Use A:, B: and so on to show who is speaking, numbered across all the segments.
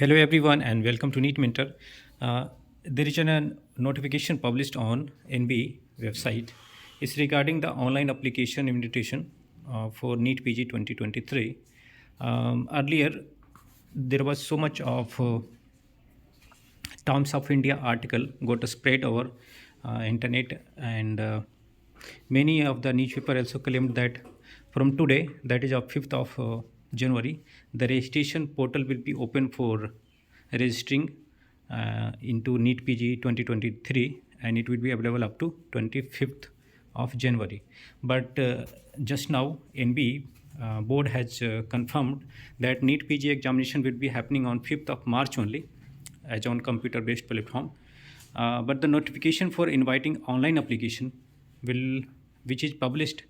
A: Hello everyone and welcome to NEET Mentor. There is a notification published on NBE website. It's regarding the online application invitation for NEET PG 2023. Earlier, there was so much of Times of India article got spread over internet, and many of the newspaper also claimed that from today, that is of 5th of January, the registration portal will be open for registering into NEET PG 2023, and it will be available up to 25th of January. But just now, NBE board has confirmed that NEET PG examination will be happening on 5th of March only, as on computer based platform. But the notification for inviting online application which is published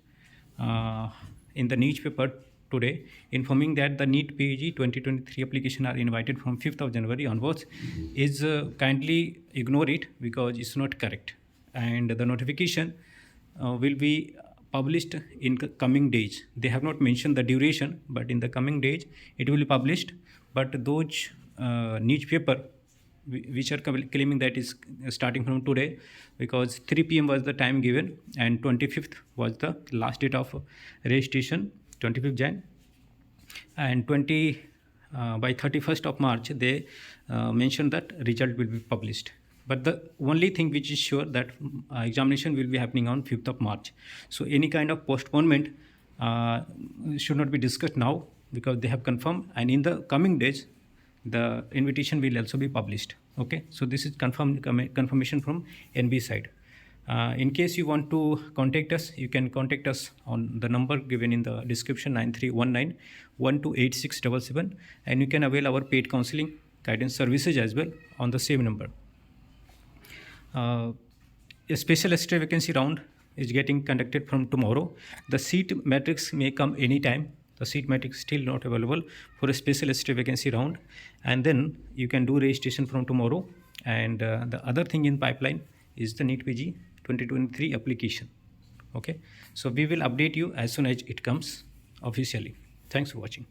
A: in the newspaper today, informing that the NEET PG 2023 application are invited from 5th of January onwards, is kindly ignore it because it's not correct, and the notification will be published in coming days. They have not mentioned the duration, but in the coming days it will be published. But those newspaper which are claiming that is starting from today, because 3 p.m. was the time given and 25th was the last date of registration, 25th Jan, and by 31st of March they mentioned that result will be published. But the only thing which is sure that examination will be happening on 5th of March. So any kind of postponement should not be discussed now, because they have confirmed, and in the coming days the invitation will also be published. Okay, so this is confirmation from NB side. In case you want to contact us, you can contact us on the number given in the description, 9319 128677, and you can avail our paid counseling guidance services as well on the same number. A special extra vacancy round is getting conducted from tomorrow. The seat matrix may come anytime. The seat matrix still not available for a special extra vacancy round, and then you can do registration from tomorrow. And the other thing in pipeline is the NEET PG 2023 application. Okay, so we will update you as soon as it comes officially. Thanks for watching.